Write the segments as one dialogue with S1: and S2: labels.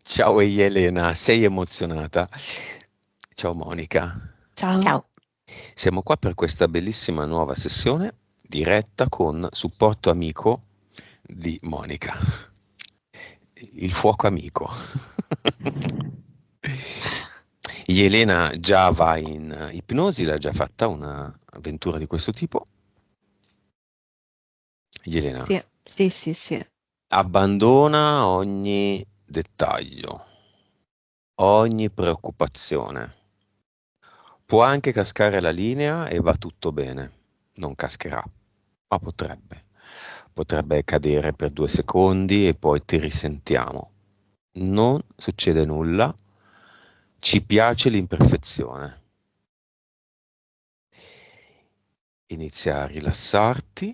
S1: Ciao Elena, sei emozionata? Ciao Monica,
S2: Ciao.
S3: Ciao.
S1: siamo qua per questa bellissima nuova sessione diretta con supporto amico di Monica, il fuoco amico. Elena già va in ipnosi, l'ha già fatta un'avventura di questo tipo. Elena,
S2: Sì, sì, sì, sì.
S1: abbandona ogni dettaglio, ogni preoccupazione. Può anche cascare la linea e va tutto bene. Non cascherà, ma potrebbe. Potrebbe cadere per 2 secondi e poi ti risentiamo. Non succede nulla. Ci piace l'imperfezione. Inizia a rilassarti,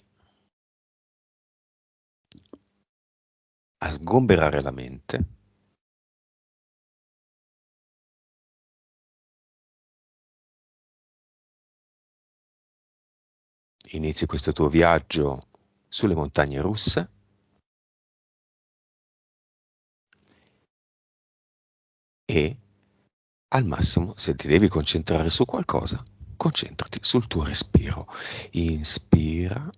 S1: a sgomberare la mente. Inizi questo tuo viaggio sulle montagne russe e al massimo, se ti devi concentrare su qualcosa, concentrati sul tuo respiro. Inspira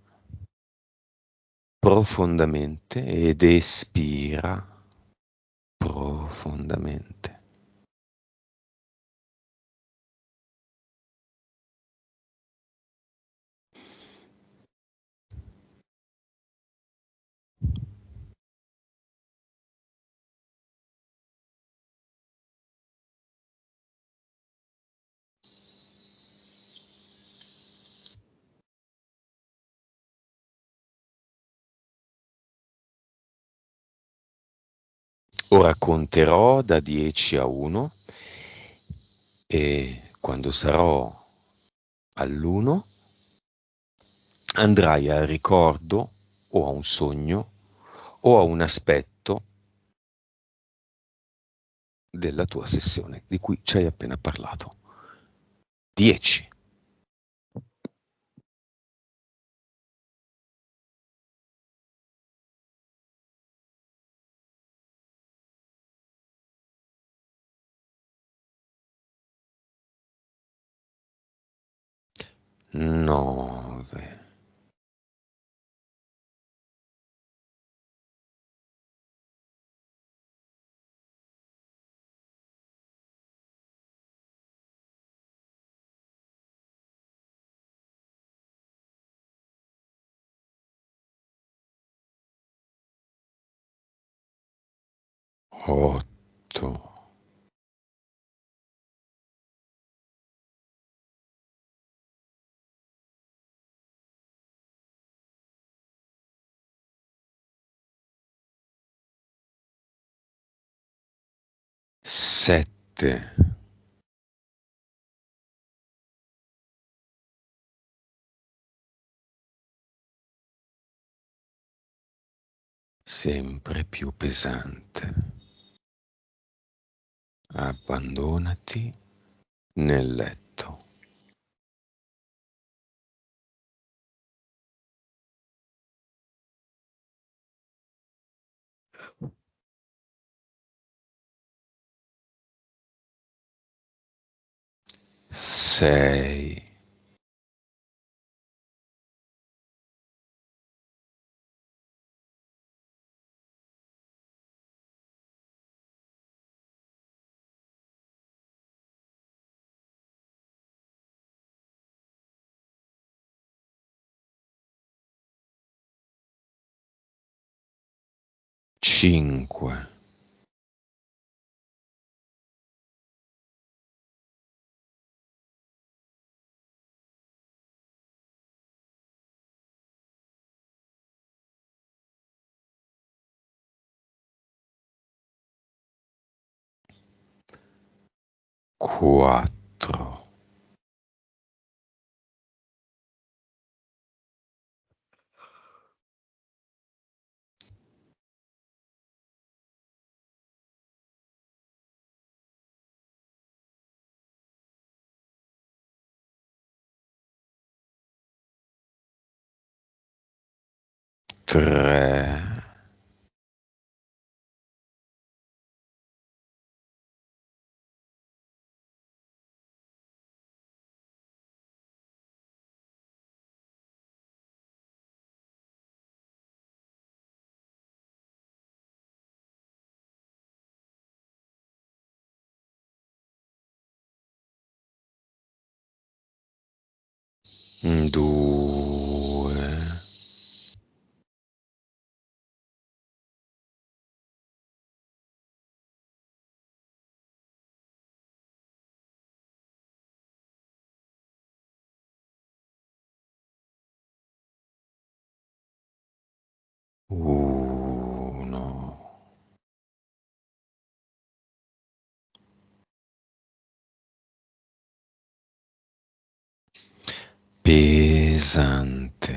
S1: profondamente ed espira profondamente. Ora conterò da 10 a 1 e quando sarò all'1 andrai al ricordo o a un sogno o a un aspetto della tua sessione di cui ci hai appena parlato. 10. 9. 8. 7. Sempre più pesante. Abbandonati nel letto. 6. 5. 4. Tre. Due. Uno. Pesante.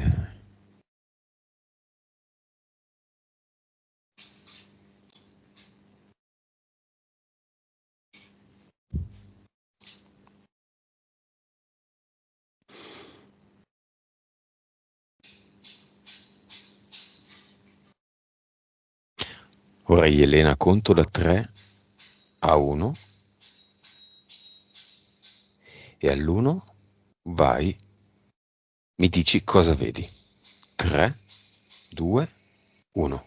S1: Ora Elena conto da 3 a 1 e all'1 vai, mi dici cosa vedi. 3, 2, 1.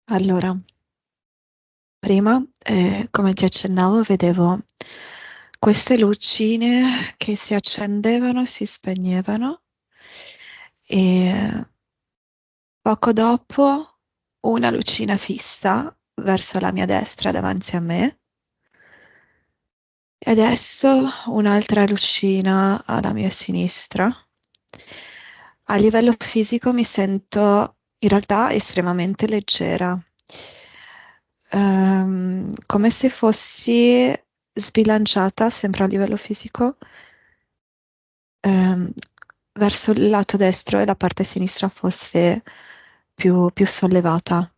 S2: Allora, prima, come ti accennavo, vedevo queste lucine che si accendevano e si spegnevano e poco dopo una lucina fissa verso la mia destra davanti a me e adesso un'altra lucina alla mia sinistra. A livello fisico mi sento in realtà estremamente leggera, come se fossi sbilanciata sempre a livello fisico, ehm, verso il lato destro e la parte sinistra fosse più sollevata.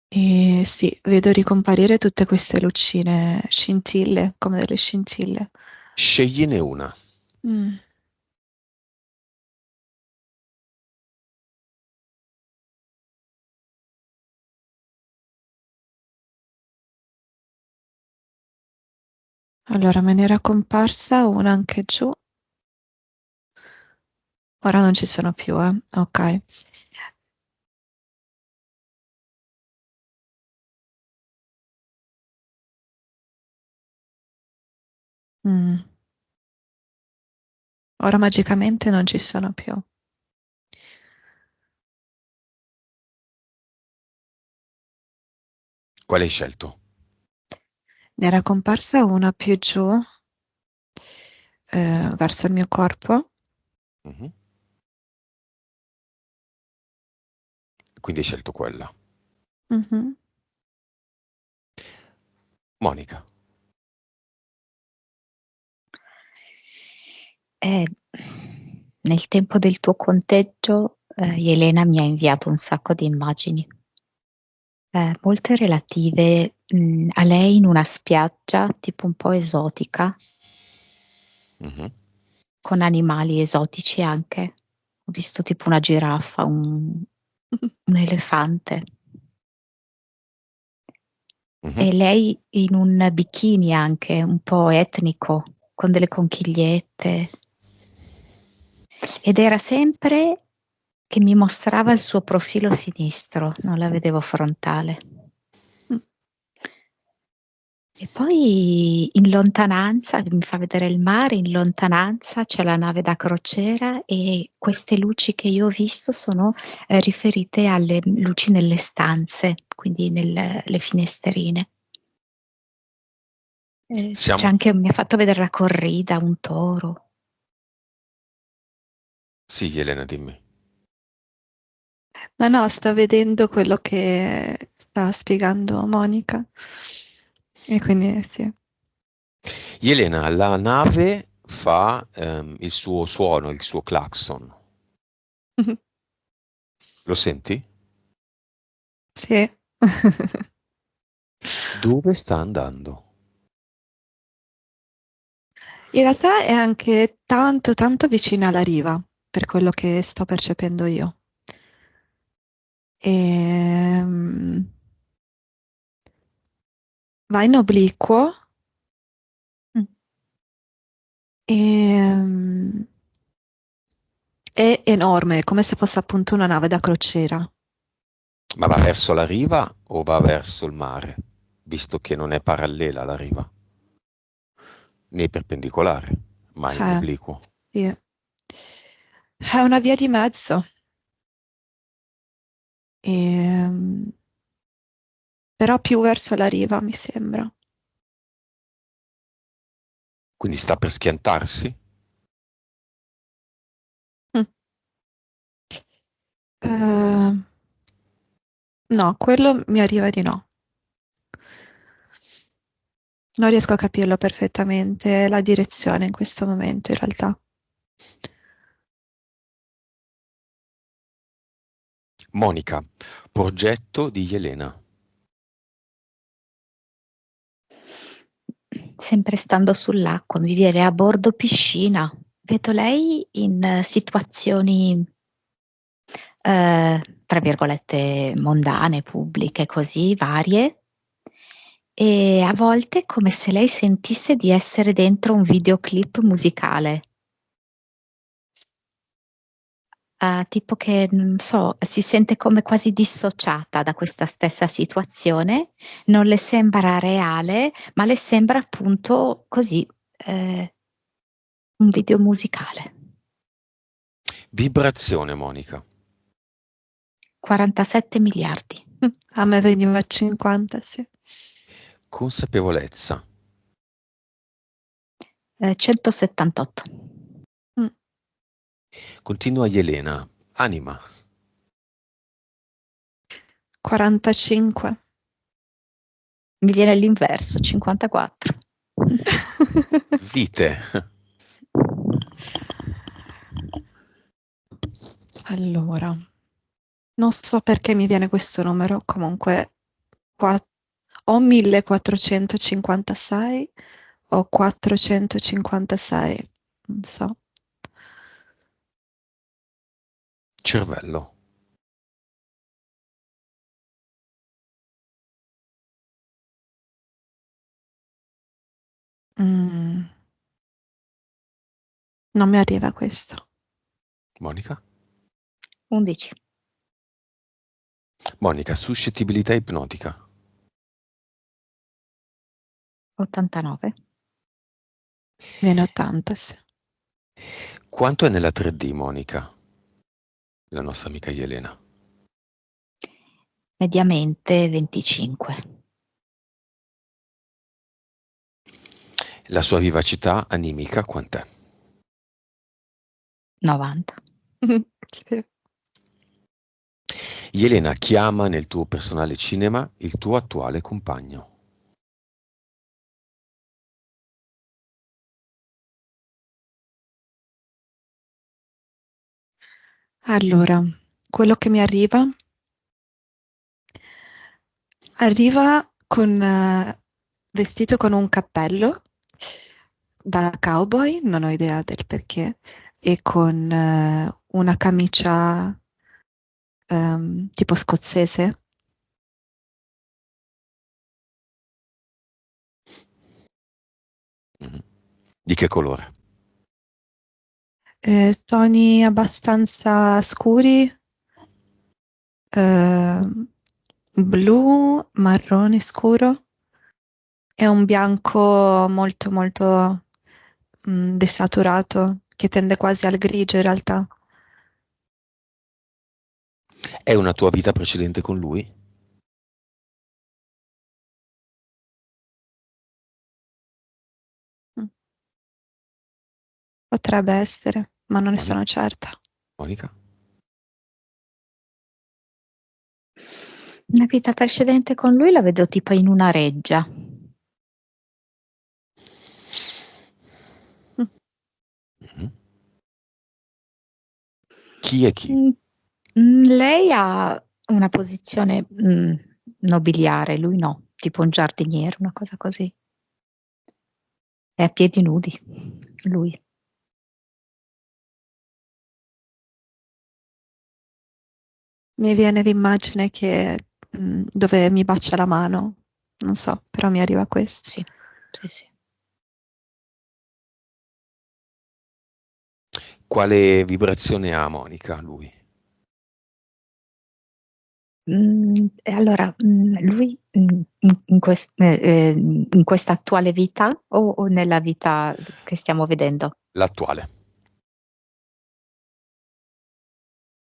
S2: E sì, vedo ricomparire tutte queste lucine, scintille, come delle scintille.
S1: Scegliene una.
S2: Mm. Allora, me n'era comparsa una anche giù, ora non ci sono più, eh. Ok. Mm. Ora magicamente non ci sono più.
S1: Quale hai scelto?
S2: Ne era comparsa una più giù, verso il mio corpo.
S1: Mhm. Quindi hai scelto quella.
S2: Mhm.
S1: Monica.
S3: Eh, Nel tempo del tuo conteggio, Elena mi ha inviato un sacco di immagini, molte relative, a lei in una spiaggia tipo un po' esotica,
S1: Mhm.
S3: con animali esotici anche. Ho visto tipo una giraffa, un elefante.
S1: Mhm.
S3: E lei in un bikini anche, un po' etnico, con delle conchigliette. Ed era sempre che mi mostrava il suo profilo sinistro, non la vedevo frontale.
S2: Mm.
S3: E poi in lontananza, mi fa vedere il mare, in lontananza c'è la nave da crociera e queste luci che io ho visto sono riferite alle luci nelle stanze, quindi nelle finestrine. C'è
S1: Siamo...
S3: anche, mi ha fatto vedere la corrida, un toro.
S1: Sì, Elena, dimmi.
S2: No, no, sto vedendo quello che sta spiegando Monica. E quindi sì.
S1: Elena, la nave fa il suo suono, il suo clacson. Lo senti?
S2: Sì.
S1: Dove sta andando?
S2: In realtà è anche tanto, tanto vicina alla riva, per quello che sto percependo io. Ehm, Va in obliquo
S3: Mm.
S2: e È enorme, come se fosse appunto una nave da crociera.
S1: Ma va verso la riva o va verso il mare? Visto che non è parallela alla riva, né perpendicolare, ma in
S2: Eh,
S1: obliquo.
S2: sì. È una via di mezzo, ehm, però più verso la riva, mi sembra.
S1: Quindi sta per schiantarsi?
S2: Mm. Eh, no, quello mi arriva di no. Non riesco a capirlo perfettamente, la direzione in questo momento, in realtà.
S1: Monica, progetto di Elena.
S3: Sempre stando sull'acqua, mi viene a bordo piscina. Vedo lei in situazioni, tra virgolette, mondane, pubbliche, così, varie. E a volte è come se lei sentisse di essere dentro un videoclip musicale. Tipo che, non so, si sente come quasi dissociata da questa stessa situazione, non le sembra reale, ma le sembra appunto così, un video musicale.
S1: Vibrazione, Monica.
S3: 47 miliardi.
S2: A me veniva 50, sì.
S1: Consapevolezza.
S3: 178.
S2: Mm,
S1: Continua Elena. Anima.
S2: 45.
S3: Mi viene l'inverso, 54.
S1: Vite.
S2: Allora, non so perché mi viene questo numero, comunque qua, o 1456 o 456, non so.
S1: Cervello.
S2: Mm, non mi arriva questo.
S1: Monica?
S3: 11.
S1: Monica, suscettibilità ipnotica.
S3: 89.
S2: Viene 80, sì.
S1: Quanto è nella 3D, Monica? La nostra amica Elena.
S3: Mediamente 25.
S1: La sua vivacità animica quant'è?
S3: 90.
S2: Sì.
S1: Elena chiama nel tuo personale cinema il tuo attuale compagno.
S2: Allora, quello che mi arriva con vestito con un cappello da cowboy, non ho idea del perché, e con una camicia tipo scozzese.
S1: Mhm. Di che colore?
S2: Toni abbastanza scuri, ehm, blu, marrone scuro e un bianco molto molto desaturato che tende quasi al grigio in realtà.
S1: È una tua vita precedente con lui?
S2: Mm, Potrebbe essere, ma non ne
S1: Monica?
S2: sono certa.
S1: Monica?
S3: Una vita precedente con lui la vedo tipo in una reggia.
S2: Mm,
S1: Mhm. Chi è chi?
S3: Lei ha una posizione nobiliare, lui no, tipo un giardiniere, una cosa così. È a piedi nudi, lui.
S2: Mi viene l'immagine dove mi bacia la mano, non so, però mi arriva questo.
S3: Sì, sì, sì.
S1: Quale vibrazione ha Monica, lui?
S3: Allora, lui in questa attuale vita o nella vita che stiamo vedendo?
S1: L'attuale.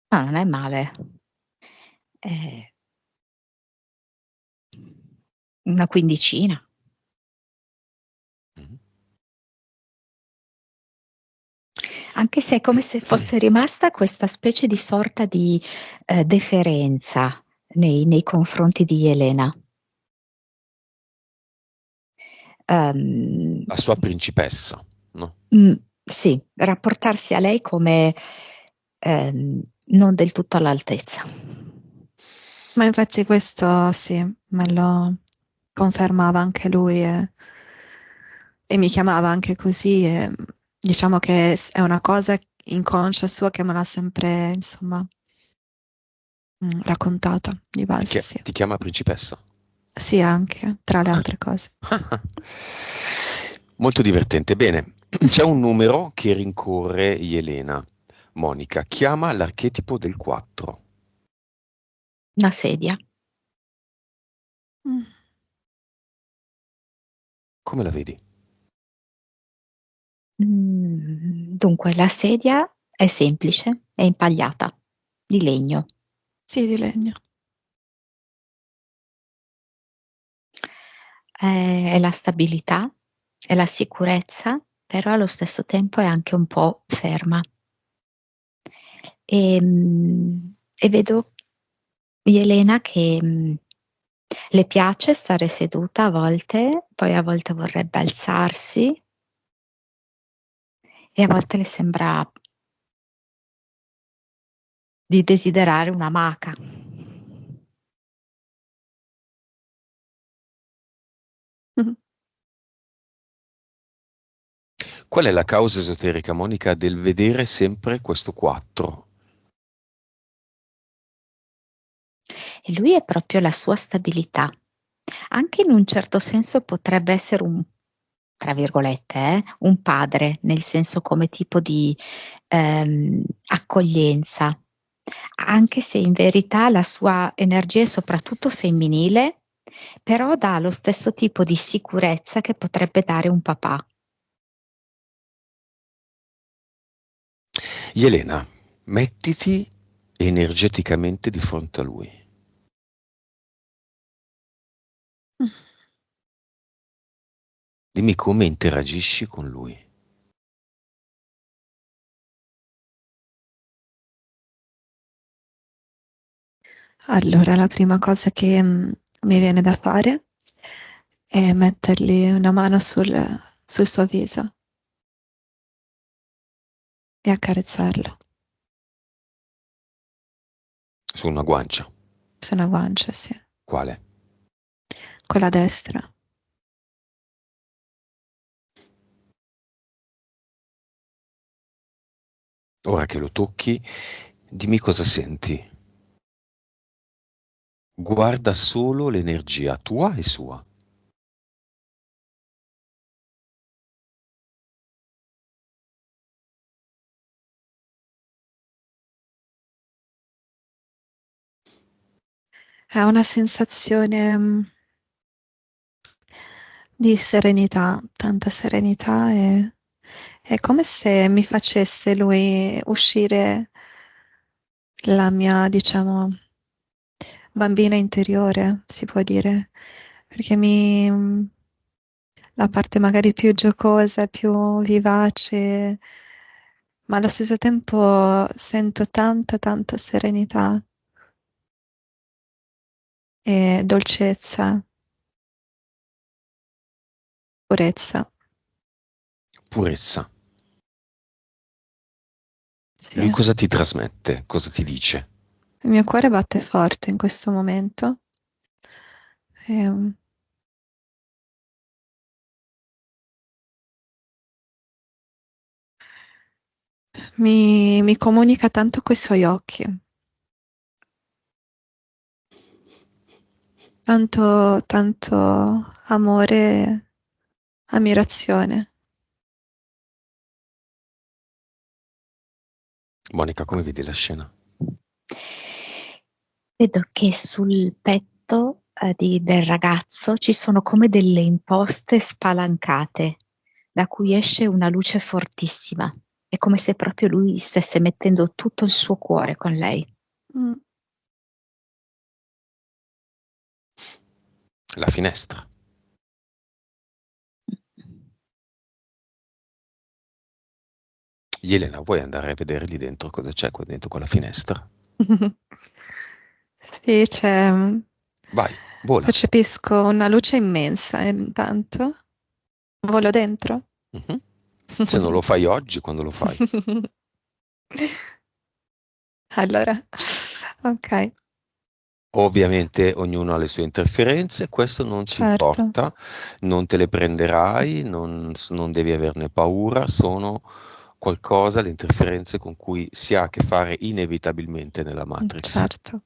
S3: Ah, non è male. Eh, una quindicina.
S1: Mhm.
S3: Anche se è come se fosse rimasta questa specie di sorta di deferenza nei confronti di Elena. Ehm,
S1: La sua principessa, no?
S3: sì, rapportarsi a lei come non del tutto all'altezza.
S2: Ma infatti questo sì, me lo confermava anche lui e mi chiamava anche così e diciamo che è una cosa inconscia sua che me l'ha sempre, insomma, raccontata di base, sì.
S1: Ti chiama principessa?
S2: Sì, anche, tra le altre cose.
S1: Molto divertente. Bene, c'è un numero che rincorre Elena. Monica, chiama l'archetipo del 4.
S3: Una sedia.
S2: Mm.
S1: Come la vedi?
S3: Dunque, la sedia è semplice, è impagliata, di legno.
S2: Sì, di legno.
S3: È la stabilità, è la sicurezza, però allo stesso tempo è anche un po' ferma. E vedo Elena che le piace stare seduta a volte, poi a volte vorrebbe alzarsi e a volte le sembra di desiderare un'amaca.
S1: Qual è la causa esoterica, Monica, del vedere sempre questo 4?
S3: E lui è proprio la sua stabilità. Anche in un certo senso potrebbe essere tra virgolette, un padre, nel senso come tipo di accoglienza, anche se in verità la sua energia è soprattutto femminile, però dà lo stesso tipo di sicurezza che potrebbe dare un papà.
S1: Elena, mettiti energeticamente di fronte a lui. Dimmi come interagisci con lui.
S2: Allora, la prima cosa che mi viene da fare è mettergli una mano sul suo viso e accarezzarlo
S1: Su una guancia.
S2: su una guancia, sì,
S1: Quale?
S2: con la destra.
S1: Ora che lo tocchi, dimmi cosa senti. Guarda solo l'energia tua e sua.
S2: È una sensazione di serenità, tanta serenità e è come se mi facesse lui uscire la mia, diciamo, bambina interiore, si può dire, perché la parte magari più giocosa, più vivace, ma allo stesso tempo sento tanta, tanta serenità e dolcezza, purezza.
S1: Purezza.
S2: Sì.
S1: Lui cosa ti trasmette? Cosa ti dice?
S2: Il mio cuore batte forte in questo momento. E, mi comunica tanto coi suoi occhi, tanto, tanto amore e ammirazione.
S1: Monica, come vedi la scena?
S3: Vedo che sul petto del ragazzo ci sono come delle imposte spalancate, da cui esce una luce fortissima. È come se proprio lui stesse mettendo tutto il suo cuore con lei.
S2: Mm.
S1: La finestra. Elena, vuoi andare a vedere lì dentro cosa c'è qua dentro con la finestra?
S2: Sì, c'è,
S1: Vai, vola.
S2: percepisco una luce immensa intanto. Volo dentro?
S1: Mhm. Se non lo fai oggi, quando lo fai?
S2: Allora, ok,
S1: Ovviamente ognuno ha le sue interferenze, questo non ci
S2: certo.
S1: importa, non te le prenderai, non devi averne paura, sono qualcosa, le interferenze con cui si ha a che fare inevitabilmente nella Matrix.
S2: Certo.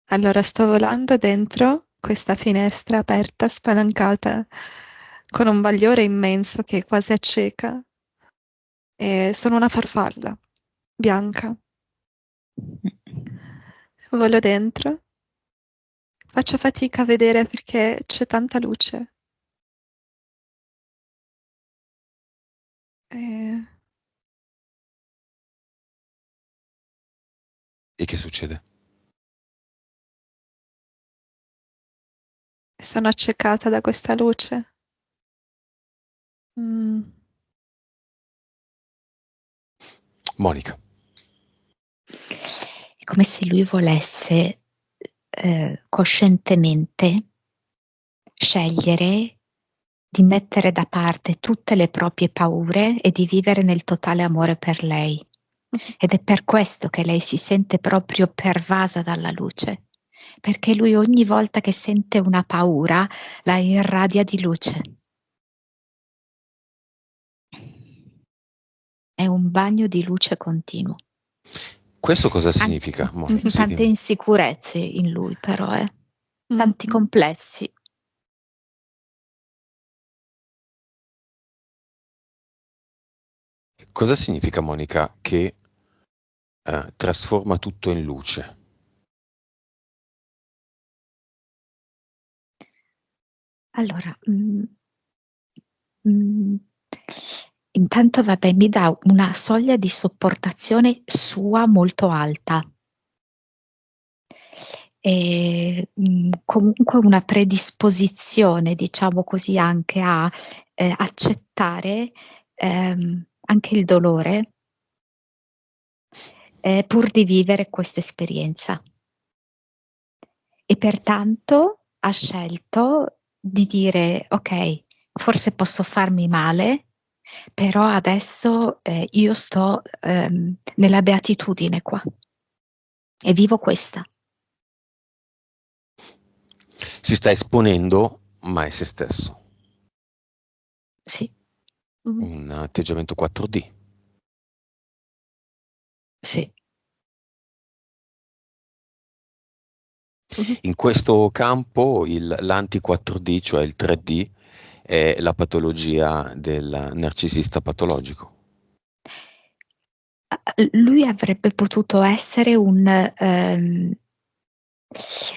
S2: Allora sto volando dentro questa finestra aperta, spalancata, con un bagliore immenso che quasi acceca. E sono una farfalla bianca. Volo dentro, faccio fatica a vedere perché c'è tanta luce. E
S1: E che succede?
S2: sono accecata da questa luce. Mm.
S1: Monica,
S3: È come se lui volesse coscientemente scegliere di mettere da parte tutte le proprie paure e di vivere nel totale amore per lei. Ed è per questo che lei si sente proprio pervasa dalla luce, perché lui ogni volta che sente una paura la irradia di luce. È un bagno di luce continuo.
S1: questo cosa significa, Monica? Sì,
S3: Tante
S1: dimmi.
S3: insicurezze in lui, però, tanti complessi.
S1: Cosa significa, Monica, che trasforma tutto in luce?
S3: Allora, intanto vabbè, mi dà una soglia di sopportazione sua molto alta. E comunque una predisposizione, diciamo così, anche a accettare anche il dolore pur di vivere questa esperienza. E pertanto ha scelto di dire: ok, forse posso farmi male, però adesso io sto nella beatitudine qua e vivo questa.
S1: Si sta esponendo, ma è se stesso.
S3: Sì,
S1: Un atteggiamento 4D.
S3: sì.
S1: In questo campo l'anti-4D, cioè il 3D, è la patologia del narcisista patologico.
S3: Lui avrebbe potuto essere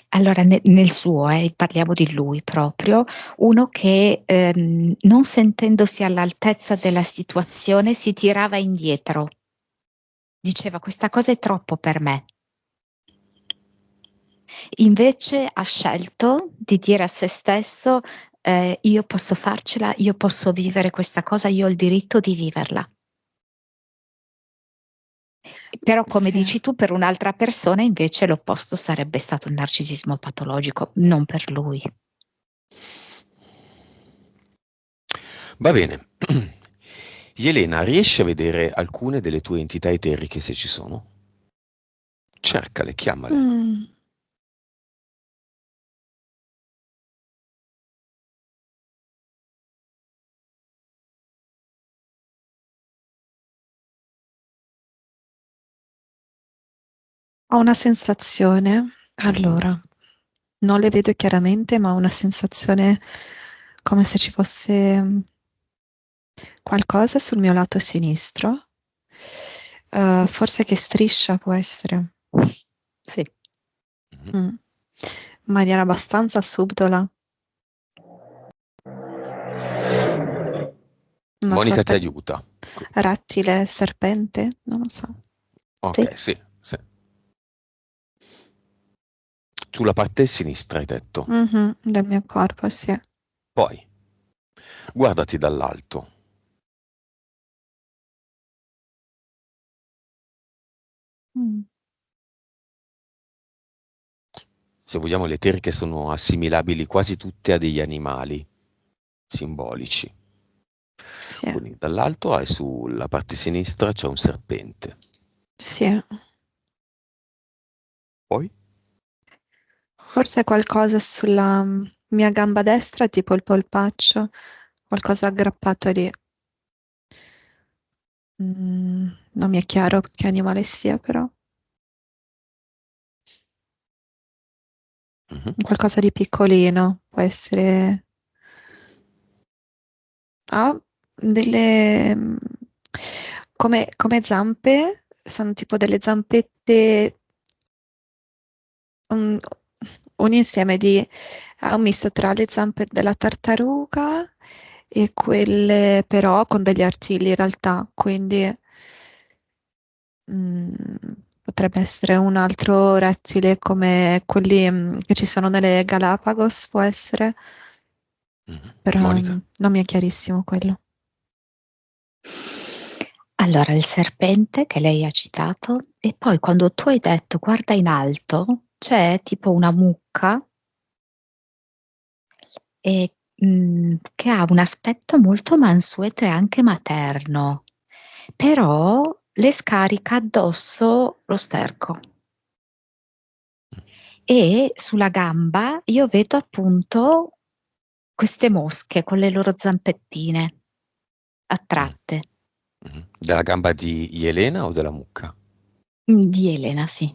S3: allora nel suo, parliamo di lui proprio, uno che non sentendosi all'altezza della situazione si tirava indietro. Diceva: questa cosa è troppo per me. Invece ha scelto di dire a se stesso: io posso farcela, io posso vivere questa cosa, io ho il diritto di viverla. Però, come
S2: Sì.
S3: dici tu, per un'altra persona invece l'opposto sarebbe stato il narcisismo patologico, non per lui.
S1: Va bene. Elena, riesci a vedere alcune delle tue entità eteriche se ci sono? Cercale, chiamale.
S2: Mm. Ho una sensazione, allora, non le vedo chiaramente, ma ho una sensazione come se ci fosse qualcosa sul mio lato sinistro Forse che striscia può essere.
S3: Sì.
S1: Mhm.
S2: In maniera abbastanza subdola. Una
S1: Monica ti
S2: sorta di
S1: aiuta.
S2: rettile, serpente, non lo so.
S3: Sì.
S1: Ok, sì, sì. Sulla parte sinistra hai detto.
S2: Del mio corpo, sì.
S1: Poi, guardati dall'alto.
S2: Mm.
S1: Se vogliamo, le teliche sono assimilabili quasi tutte a degli animali simbolici.
S2: Sì,
S1: Quindi dall'alto hai sulla parte sinistra c'è un serpente.
S2: sì.
S1: Poi?
S2: Forse qualcosa sulla mia gamba destra, tipo il polpaccio, qualcosa aggrappato lì. Non mi è chiaro che animale sia, però.
S1: Mhm,
S2: Qualcosa di piccolino, può essere. Ha delle. Come zampe, sono tipo delle zampette, un, un insieme di. Ha un misto tra le zampe della tartaruga e quelle però con degli artigli in realtà, quindi mm, potrebbe essere un altro rettile come quelli che ci sono nelle Galapagos, può essere,
S1: mhm.
S2: però
S1: Monica?
S2: non mi è chiarissimo quello.
S3: Allora, il serpente che lei ha citato, e poi quando tu hai detto guarda in alto, c'è tipo una mucca che ha un aspetto molto mansueto e anche materno, però le scarica addosso lo sterco. E sulla gamba io vedo appunto queste mosche con le loro zampettine
S1: Mm,
S3: attratte.
S1: mhm. Della gamba di Elena o della mucca?
S3: Di Elena, sì.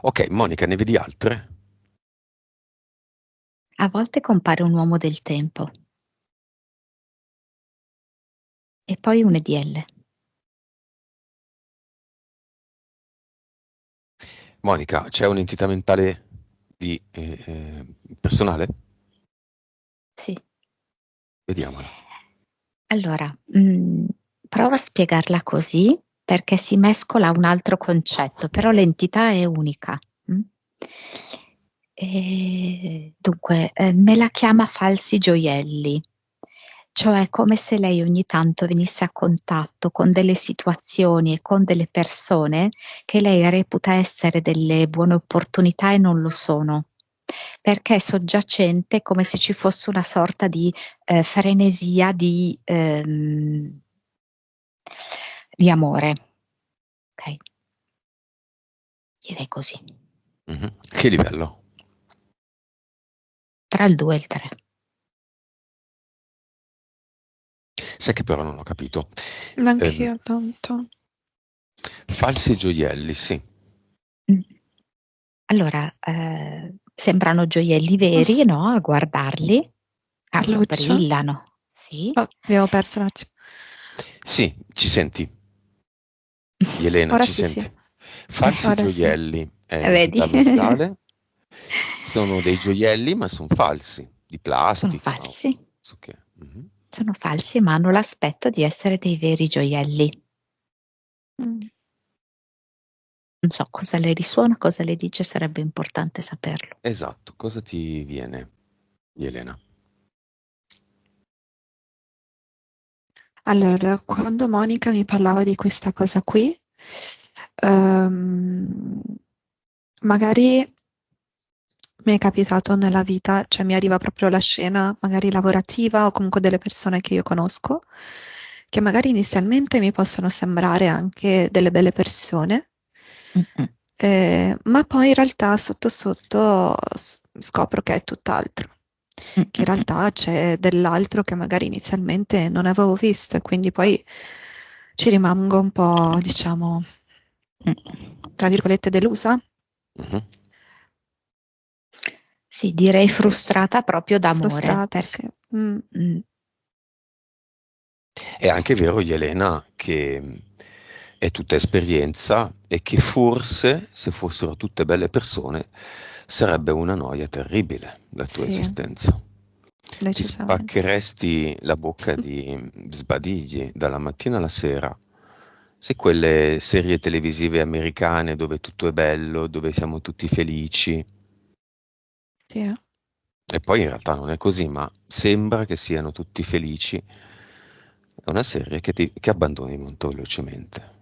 S1: Ok, Monica, ne vedi altre?
S3: A volte compare un uomo del tempo e poi un EDL.
S1: Monica, c'è un'entità mentale di personale?
S3: Sì.
S1: Vediamola.
S3: Allora, prova a spiegarla così perché si mescola un altro concetto, però l'entità è unica. mm? Dunque, me la chiama falsi gioielli, cioè come se lei ogni tanto venisse a contatto con delle situazioni e con delle persone che lei reputa essere delle buone opportunità e non lo sono, perché è soggiacente come se ci fosse una sorta di frenesia di amore. Ok, direi così,
S1: Mhm. Che livello?
S3: tra il 2 e il 3.
S1: Sai che però non ho capito. Ehm,
S2: Neanch'io tanto.
S1: falsi gioielli, sì.
S3: Mm. Allora, sembrano gioielli veri, no? A guardarli. Ah,
S2: Lucio?
S3: brillano, sì.
S2: Oh, abbiamo perso un attimo.
S1: Sì, ci senti? Elena,
S2: Ora
S1: ci
S2: sì, sì.
S1: senti? Falsi
S2: Ora sì.
S1: gioielli è
S3: Vedi?
S1: entità mentale. Sono dei gioielli, ma sono falsi, di
S3: Sono
S1: plastica. O
S3: falsi.
S1: so che. Mhm.
S3: Sono falsi, ma hanno l'aspetto di essere dei veri gioielli.
S2: Mm.
S3: Non so cosa le risuona, cosa le dice, sarebbe importante saperlo.
S1: Esatto, cosa ti viene, Elena?
S2: Allora, quando Monica mi parlava di questa cosa qui, ehm, magari mi è capitato nella vita, cioè mi arriva proprio la scena magari lavorativa o comunque delle persone che io conosco, che magari inizialmente mi possono sembrare anche delle belle persone,
S3: Mm-mm.
S2: ma poi in realtà sotto sotto scopro che è tutt'altro, che in
S3: Mm-mm.
S2: realtà c'è dell'altro che magari inizialmente non avevo visto e quindi poi ci rimango un po', diciamo,
S3: Mm.
S2: tra virgolette delusa.
S1: Mhm.
S3: Sì, direi
S2: Nel senso,
S3: frustrata proprio d'amore,
S2: frustrata,
S3: perché
S2: sì. Mm.
S3: mm,
S1: È anche vero, Elena, che è tutta esperienza e che forse, se fossero tutte belle persone, sarebbe una noia terribile la tua
S2: Sì,
S1: esistenza. Ti
S2: decisamente.
S1: spaccheresti la bocca di sbadigli dalla mattina alla sera. Sai quelle serie televisive americane dove tutto è bello, dove siamo tutti felici?
S2: Sì, eh.
S1: E poi in realtà non è così, ma sembra che siano tutti felici. È una serie che abbandoni molto velocemente.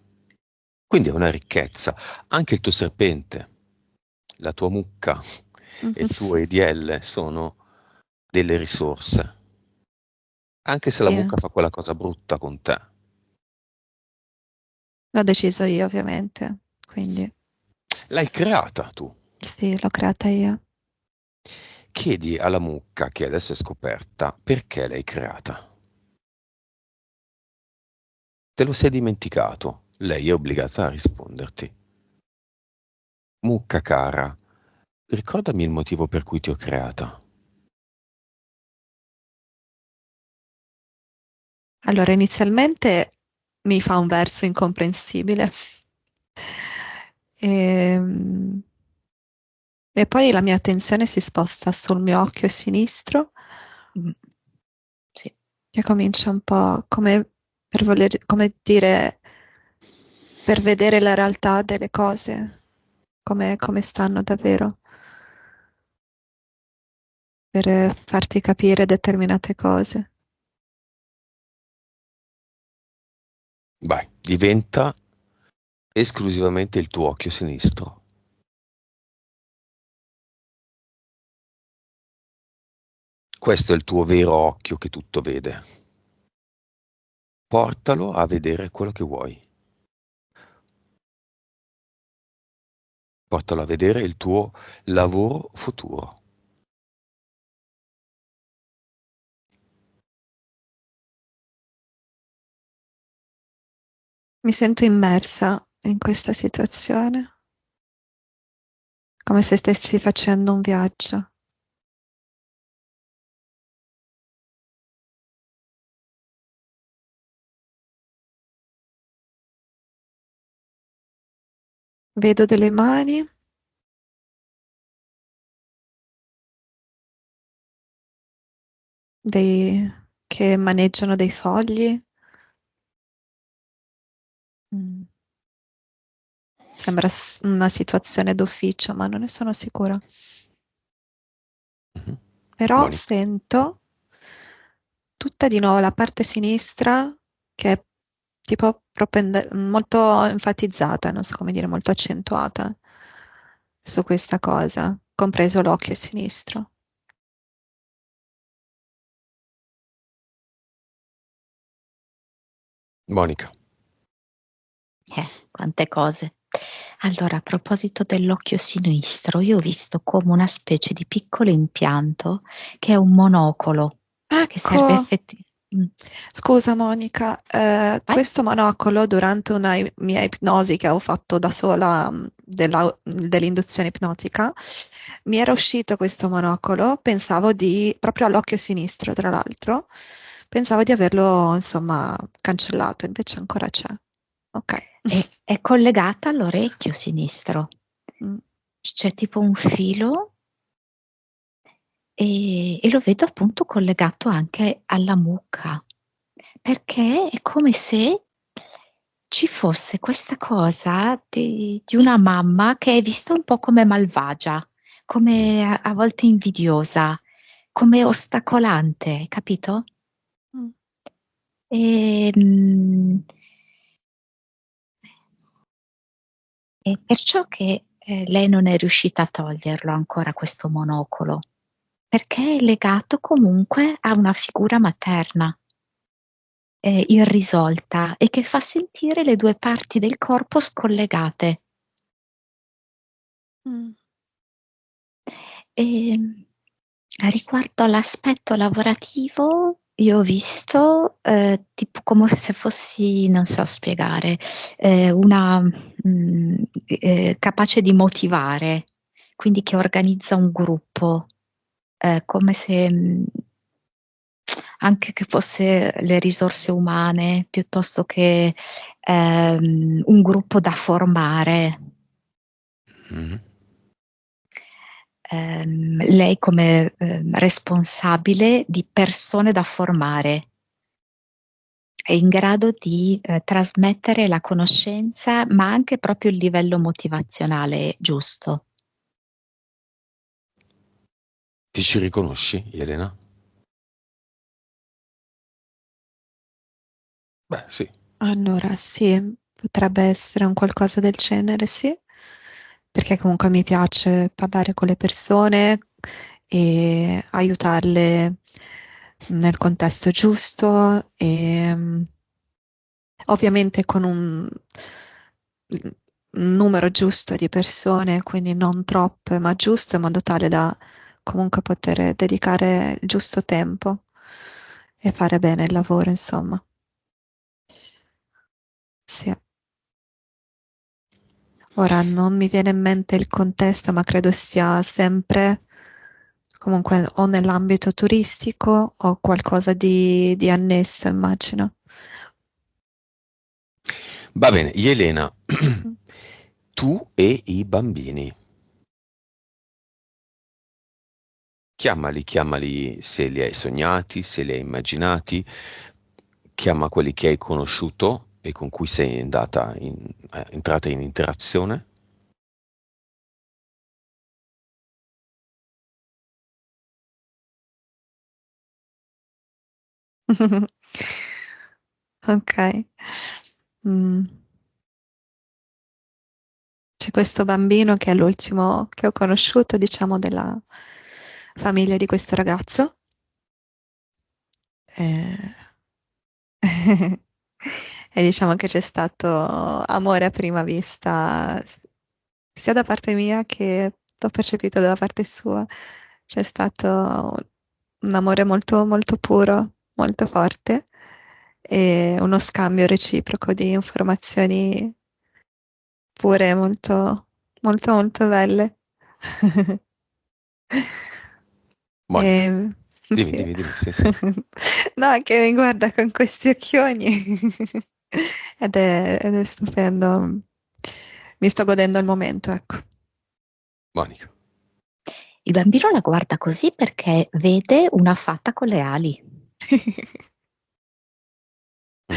S1: Quindi è una ricchezza. Anche il tuo serpente, la tua mucca e il tuo
S2: Mhm.
S1: EDL sono delle risorse. Anche se la
S2: Sì,
S1: mucca fa quella cosa brutta con te.
S2: l'ho deciso io ovviamente, quindi
S1: L'hai creata tu.
S2: sì, l'ho creata io.
S1: Chiedi alla mucca, che adesso è scoperta, perché l'hai creata. Te lo sei dimenticato. Lei è obbligata a risponderti. Mucca cara, ricordami il motivo per cui ti ho creata.
S2: Allora, inizialmente mi fa un verso incomprensibile. Ehm, E poi la mia attenzione si sposta sul mio occhio sinistro,
S3: Mm, sì.
S2: che comincia un po' come per voler, come dire, per vedere la realtà delle cose, come stanno davvero, per farti capire determinate cose.
S1: Vai, diventa esclusivamente il tuo occhio sinistro. Questo è il tuo vero occhio che tutto vede. Portalo a vedere quello che vuoi. Portalo a vedere il tuo lavoro futuro.
S2: Mi sento immersa in questa situazione, come se stessi facendo un viaggio. Vedo delle mani dei- che maneggiano dei fogli. Mm. Sembra una situazione d'ufficio, ma non ne sono sicura.
S1: Mhm.
S2: Però
S1: Monica.
S2: sento tutta di nuovo la parte sinistra che è tipo molto enfatizzata, non so come dire, molto accentuata su questa cosa, compreso l'occhio sinistro.
S1: Monica.
S3: Quante cose. Allora, a proposito dell'occhio sinistro, io ho visto come una specie di piccolo impianto che è un monocolo che serve
S2: Ecco,
S3: effettivamente.
S2: scusa Monica,
S3: Vai.
S2: questo monocolo durante una mia ipnosi che ho fatto da sola, dell'induzione ipnotica, mi era uscito questo monocolo, pensavo di, proprio all'occhio sinistro tra l'altro, pensavo di averlo insomma cancellato, invece ancora c'è. Ok.
S3: È collegata all'orecchio sinistro.
S2: Mm.
S3: C'è tipo un filo e lo vedo appunto collegato anche alla mucca, perché è come se ci fosse questa cosa di una mamma che è vista un po' come malvagia, come a volte invidiosa, come ostacolante, capito?
S2: Mm.
S3: E, mm, è perciò che lei non è riuscita a toglierlo ancora questo monocolo, perché è legato comunque a una figura materna irrisolta e che fa sentire le due parti del corpo scollegate.
S2: Mm.
S3: E, riguardo all'aspetto lavorativo, io ho visto tipo come se fossi, non so spiegare, una capace di motivare, quindi che organizza un gruppo, come se anche che fosse le risorse umane, piuttosto che un gruppo da formare.
S1: Mhm.
S3: Lei come responsabile di persone da formare è in grado di trasmettere la conoscenza, ma anche proprio il livello motivazionale giusto.
S1: Ti ci riconosci, Elena? Beh, sì.
S2: Allora, sì, potrebbe essere un qualcosa del genere, sì, perché comunque mi piace parlare con le persone e aiutarle nel contesto giusto e ovviamente con un numero giusto di persone, quindi non troppe, ma giusto, in modo tale da comunque poter dedicare il giusto tempo e fare bene il lavoro, insomma. Sì. Ora non mi viene in mente il contesto, ma credo sia sempre comunque o nell'ambito turistico o qualcosa di annesso, immagino.
S1: Va bene, Elena,
S2: Mhm.
S1: tu e i bambini. Chiamali se li hai sognati, se li hai immaginati, chiama quelli che hai conosciuto e con cui sei entrata in interazione.
S2: Ok. Mm. C'è questo bambino che è l'ultimo che ho conosciuto, diciamo, della famiglia di questo ragazzo. Eh, E diciamo che c'è stato amore a prima vista, sia da parte mia che l'ho percepito dalla parte sua. C'è stato un amore molto, molto puro, molto forte e uno scambio reciproco di informazioni pure molto, molto, molto belle.
S1: Monica,
S2: E,
S1: dimmi,
S2: sì.
S1: dimmi, dimmi, sì, sì.
S2: No, che mi guarda con questi occhioni ed è stupendo. Mi sto godendo il momento, ecco.
S1: Monica.
S3: Il bambino la guarda così perché vede una fata con le ali.
S1: Mm.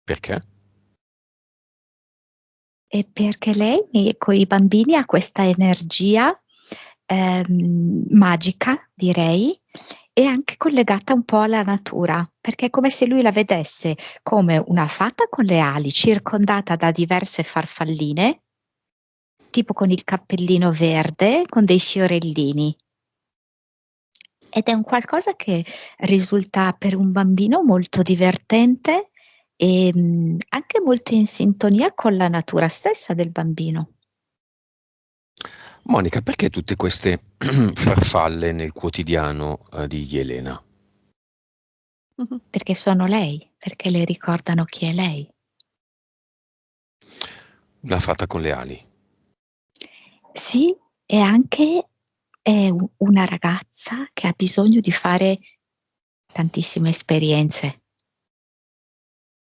S1: Perché?
S3: E perché lei con i bambini ha questa energia magica, direi, e anche collegata un po' alla natura, perché è come se lui la vedesse come una fata con le ali, circondata da diverse farfalline, tipo con il cappellino verde, con dei fiorellini. Ed è un qualcosa che risulta per un bambino molto divertente e anche molto in sintonia con la natura stessa del bambino.
S1: Monica, perché tutte queste farfalle nel quotidiano di Elena?
S3: Perché sono lei, perché le ricordano chi è lei.
S1: Una fata con le ali.
S3: Sì, e anche è una ragazza che ha bisogno di fare tantissime esperienze,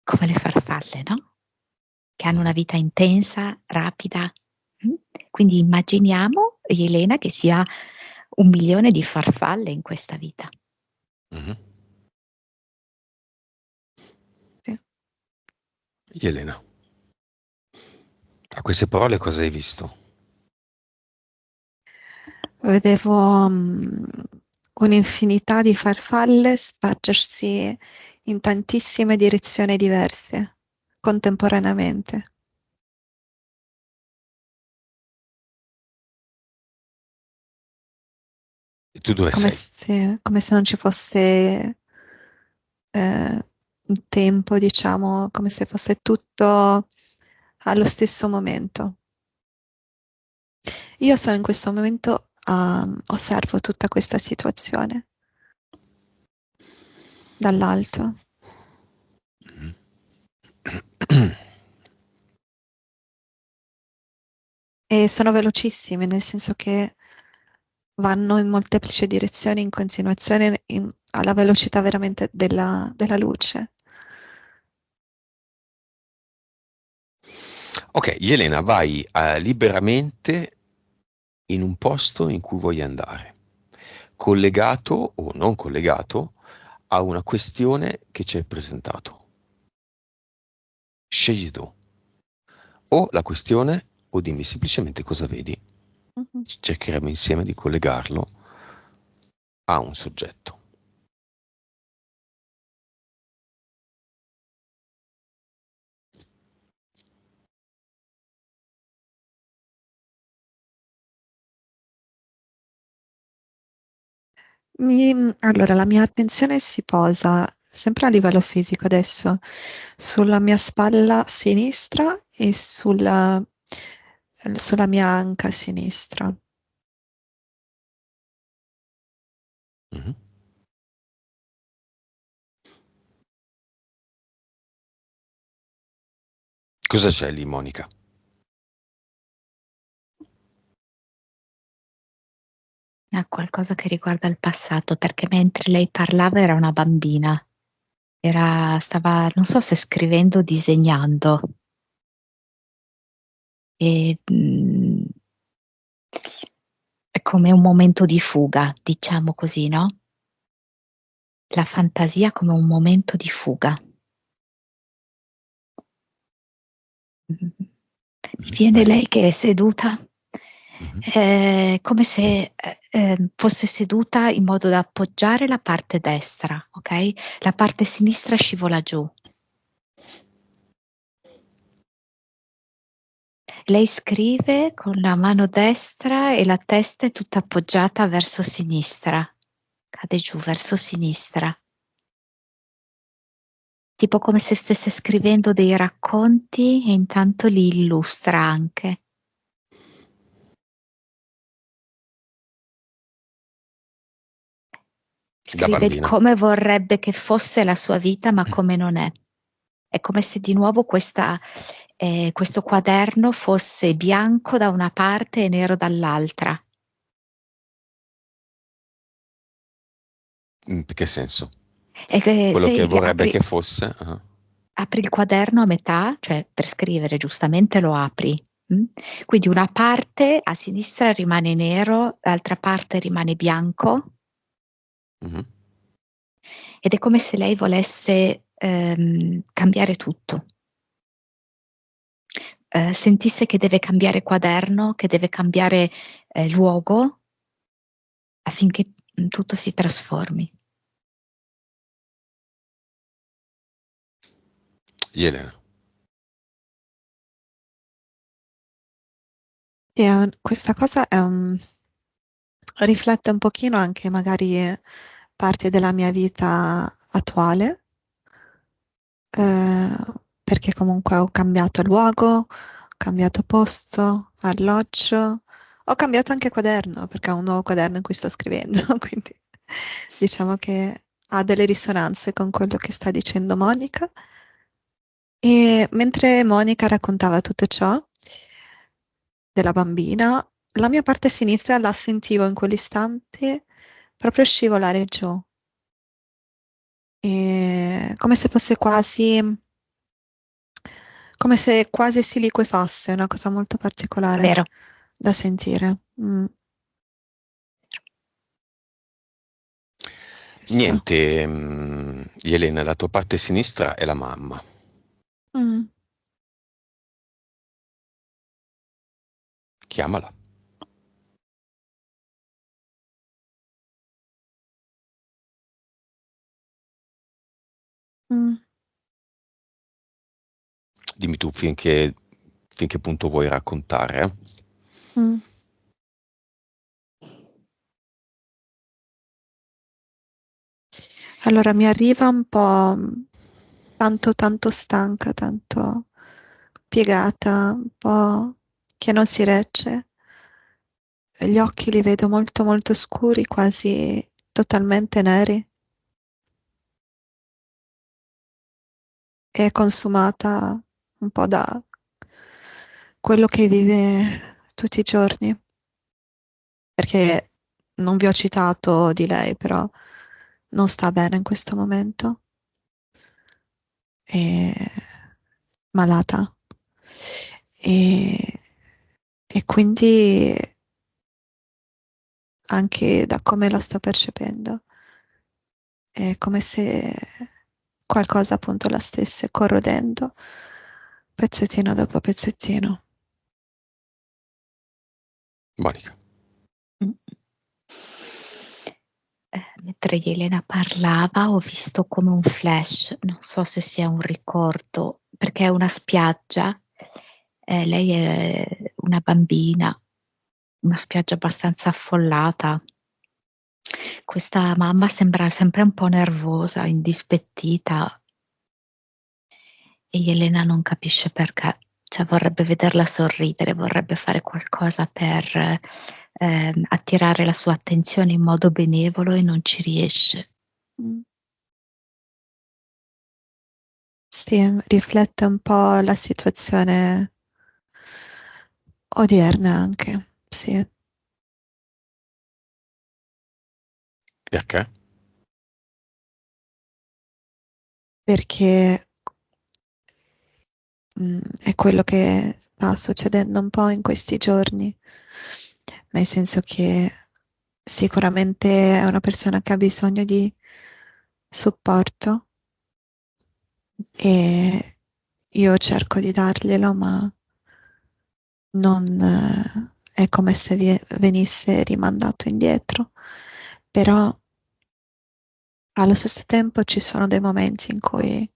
S3: come le farfalle, no? Che hanno una
S1: Mhm,
S3: vita intensa, rapida. Mm? Quindi immaginiamo Elena che sia 1 milione di farfalle in questa vita.
S1: mhm.
S2: Sì.
S1: Elena, a queste parole cosa hai visto?
S2: Vedevo un'infinità di farfalle spargersi in tantissime direzioni diverse contemporaneamente,
S1: E tu dove sei?
S2: come se non ci fosse un tempo, diciamo, come se fosse tutto allo stesso momento. Io sono in questo momento, osservo tutta questa situazione dall'alto
S1: Mhm.
S2: e sono velocissime, nel senso che vanno in molteplici direzioni in continuazione alla velocità veramente della luce.
S1: Ok, Elena, vai liberamente in un posto in cui vuoi andare, collegato o non collegato a una questione che ci hai presentato. Scegli tu. O la questione o dimmi semplicemente cosa vedi.
S2: Mhm.
S1: Cercheremo insieme di collegarlo a un soggetto.
S2: Allora, la mia attenzione si posa sempre a livello fisico adesso sulla mia spalla sinistra e sulla mia anca sinistra.
S1: Mhm. Cosa c'è lì, Monica?
S3: Qualcosa che riguarda il passato, perché mentre lei parlava era una bambina, stava, non so se scrivendo o disegnando. E, è come un momento di fuga, diciamo così, no? La fantasia come un momento di fuga. Mi viene
S1: Vai.
S3: lei che è seduta,
S1: Mhm.
S3: come se fosse seduta in modo da appoggiare la parte destra, ok? La parte sinistra scivola giù. Lei scrive con la mano destra e la testa è tutta appoggiata verso sinistra, cade giù verso sinistra. Tipo come se stesse scrivendo dei racconti e intanto li illustra anche.
S1: Da
S3: Scrive di
S1: bambina.
S3: come vorrebbe che fosse la sua vita, ma come non è. È come se di nuovo questo quaderno fosse bianco da una parte e nero dall'altra.
S1: In che senso?
S3: E che
S1: Quello che
S3: se
S1: vorrebbe che fosse? Ah.
S3: apri il quaderno a metà, cioè per scrivere giustamente lo apri. Quindi una parte a sinistra rimane nero, l'altra parte rimane bianco.
S1: Mhm.
S3: Ed è come se lei volesse cambiare tutto. Sentisse che deve cambiare quaderno, che deve cambiare luogo affinché tutto si trasformi.
S1: Elena.
S2: E questa cosa riflette un pochino anche magari parti della mia vita attuale, eh, perché comunque ho cambiato luogo, ho cambiato posto, alloggio, ho cambiato anche quaderno, perché ho un nuovo quaderno in cui sto scrivendo, quindi diciamo che ha delle risonanze con quello che sta dicendo Monica. E mentre Monica raccontava tutto ciò della bambina, la mia parte sinistra la sentivo in quell'istante proprio scivolare giù, come se fosse come se quasi si liquefasse, è una cosa molto particolare
S3: Vero?
S2: da sentire. Questo.
S1: Niente, Elena, la tua parte sinistra è la mamma.
S2: Mm,
S1: Chiamala.
S2: mm,
S1: Dimmi tu finché punto vuoi raccontare.
S2: mm. Allora mi arriva un po' tanto tanto stanca, tanto piegata, un po' che non si regge. Gli occhi li vedo molto molto scuri, quasi totalmente neri. È consumata un po' da quello che vive tutti i giorni, perché non vi ho citato di lei, però non sta bene in questo momento, è malata e, e quindi anche da come la sto percependo è come se qualcosa appunto la stesse corrodendo pezzettino dopo pezzettino.
S1: Monica.
S3: Mm. Mentre Elena parlava ho visto come un flash, non so se sia un ricordo, perché è una spiaggia, lei è una bambina, una spiaggia abbastanza affollata. Questa mamma sembra sempre un po' nervosa, indispettita, e Elena non capisce perché, cioè vorrebbe vederla sorridere, vorrebbe fare qualcosa per attirare la sua attenzione in modo benevolo e non ci riesce.
S2: Mm. Sì, riflette un po' la situazione odierna anche, sì.
S1: Perché?
S2: Perché è quello che sta succedendo un po' in questi giorni, nel senso che sicuramente è una persona che ha bisogno di supporto e io cerco di darglielo, ma non è come se venisse rimandato indietro, però allo stesso tempo ci sono dei momenti in cui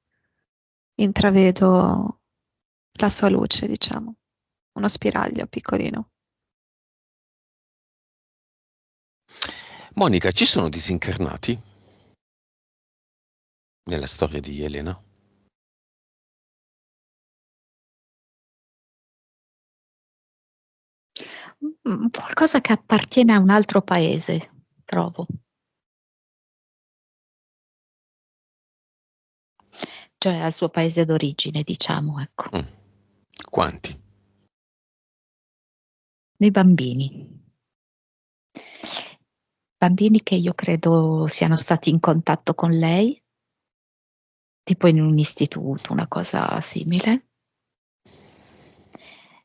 S2: intravedo la sua luce, diciamo, uno spiraglio piccolino.
S1: Monica, ci sono disincarnati nella storia di Elena?
S3: Qualcosa che appartiene a un altro paese, trovo. Cioè al suo paese d'origine, diciamo, ecco.
S1: Mm. Quanti?
S3: Dei bambini. Bambini che io credo siano stati in contatto con lei, tipo in un istituto, una cosa simile,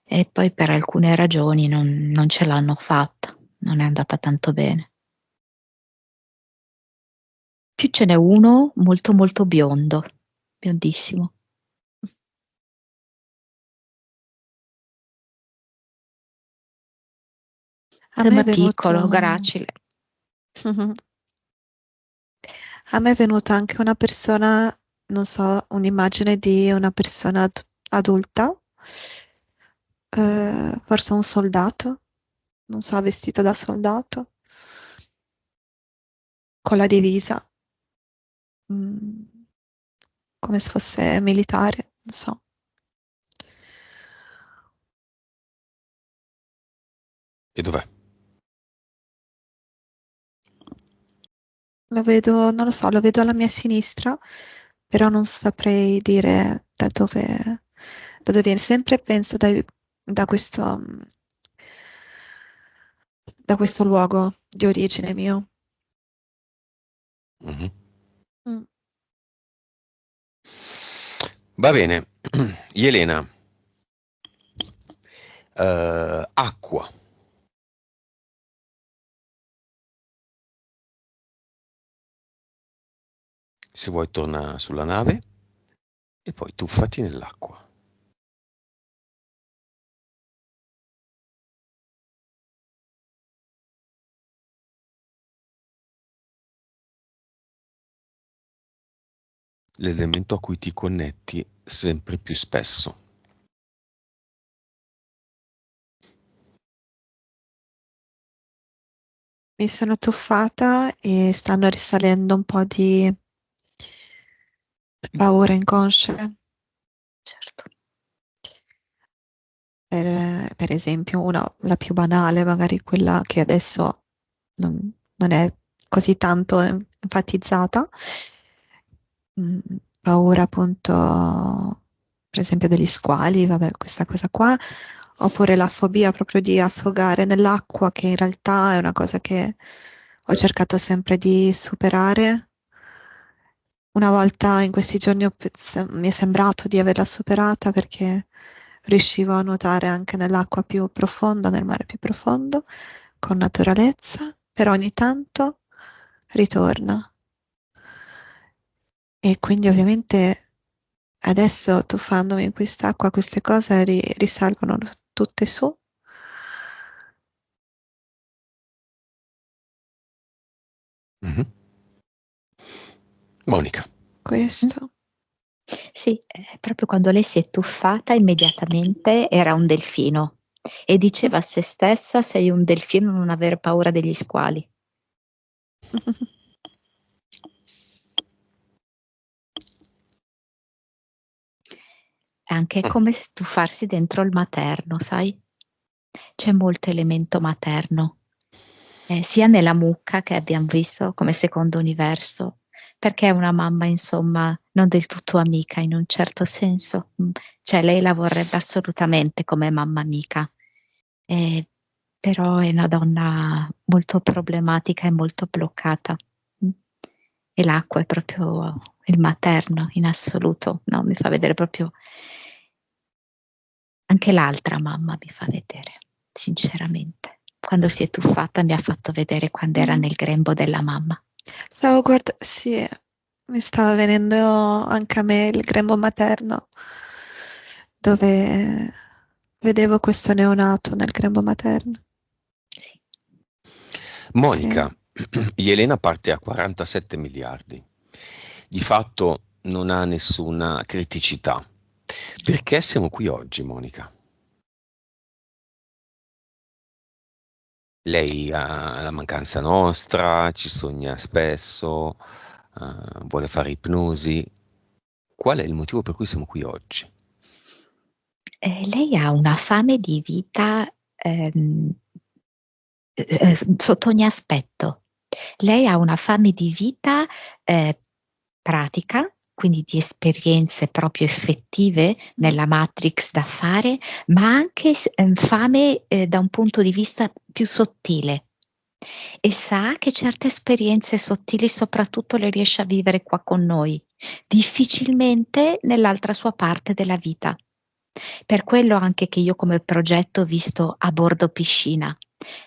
S3: e poi per alcune ragioni non ce l'hanno fatta, non è andata tanto bene. Più ce n'è uno molto molto biondo, biondissimo.
S2: A me
S3: Sembra
S2: è venuto,
S3: piccolo, gracile.
S2: a me è venuta anche una persona, non so, un'immagine di una persona adulta, forse un soldato, non so, vestito da soldato, con la divisa, mm, come se fosse militare, non so.
S1: E dov'è?
S2: Lo vedo, non lo so, lo vedo alla mia sinistra, però non saprei dire da dove viene. Sempre penso da questo, da questo luogo di origine mio.
S1: Mhm.
S2: Mm.
S1: Va bene. Elena, acqua. Se vuoi torna sulla nave e poi tuffati nell'acqua. L'elemento a cui ti connetti sempre più spesso.
S2: Mi sono tuffata e stanno risalendo un po' di paure inconsce.
S3: Certo.
S2: Per esempio, la più banale, magari quella che adesso non è così tanto enfatizzata, mm, paura appunto, per esempio, degli squali, vabbè, questa cosa qua, oppure la fobia proprio di affogare nell'acqua, che in realtà è una cosa che ho cercato sempre di superare. Una volta in questi giorni mi è sembrato di averla superata perché riuscivo a nuotare anche nell'acqua più profonda, nel mare più profondo, con naturalezza, però ogni tanto ritorna. E quindi ovviamente adesso tuffandomi in quest'acqua queste cose risalgono tutte su.
S1: Mhm. Monica.
S2: Questo.
S3: Sì, proprio quando lei si è tuffata, immediatamente era un delfino e diceva a se stessa: sei un delfino, non aver paura degli squali. È anche come tuffarsi dentro il materno, sai? C'è molto elemento materno, sia nella mucca che abbiamo visto come secondo universo, perché è una mamma, insomma, non del tutto amica in un certo senso. Cioè, lei la vorrebbe assolutamente come mamma amica, però è una donna molto problematica e molto bloccata. E l'acqua è proprio il materno in assoluto, no? Mi fa vedere proprio anche l'altra mamma, mi fa vedere, sinceramente. Quando si è tuffata mi ha fatto vedere quando era nel grembo della mamma.
S2: Stavo guardando, sì, mi stava venendo anche a me il grembo materno, dove vedevo questo neonato nel grembo materno.
S3: Sì.
S1: Monica,
S2: Sì.
S1: Elena parte a 47 miliardi. Di fatto non ha nessuna criticità. Perché siamo qui oggi, Monica? Lei ha la mancanza nostra, ci sogna spesso, vuole fare ipnosi. Qual è il motivo per cui siamo qui oggi?
S3: Lei ha una fame di vita sotto ogni aspetto. Lei ha una fame di vita pratica, quindi di esperienze proprio effettive nella matrix da fare, ma anche fame da un punto di vista più sottile. E sa che certe esperienze sottili soprattutto le riesce a vivere qua con noi, difficilmente nell'altra sua parte della vita. Per quello anche che io come progetto ho visto a bordo piscina,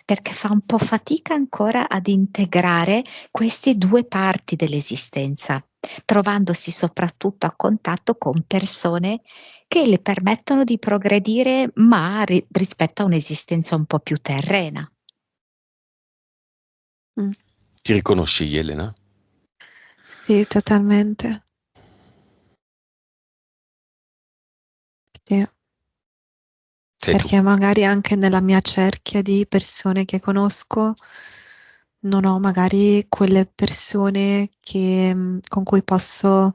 S3: perché fa un po' fatica ancora ad integrare queste due parti dell'esistenza, trovandosi soprattutto a contatto con persone che le permettono di progredire, ma rispetto a un'esistenza un po' più terrena.
S1: Ti riconosci, Elena?
S2: Sì, totalmente. Sì.
S1: Sei tu.
S2: Perché magari anche nella mia cerchia di persone che conosco non ho magari quelle persone con cui posso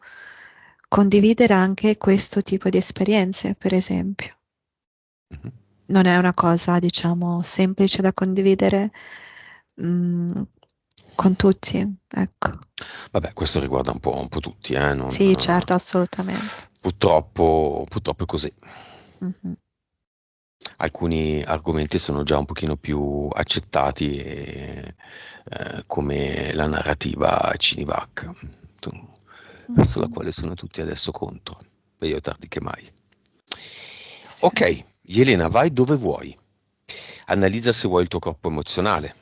S2: condividere anche questo tipo di esperienze, per esempio.
S1: Mhm.
S2: Non è una cosa, diciamo, semplice da condividere, mm, con tutti, ecco.
S1: Vabbè, questo riguarda un po' tutti,
S2: Sì, certo, assolutamente.
S1: purtroppo è così.
S2: Mhm.
S1: Alcuni argomenti sono già un pochino più accettati, come la narrativa Cinivac, verso la
S2: Mhm.
S1: quale sono tutti adesso contro. Meglio tardi che mai.
S2: Sì.
S1: Ok, Elena, vai dove vuoi. Analizza se vuoi il tuo corpo emozionale,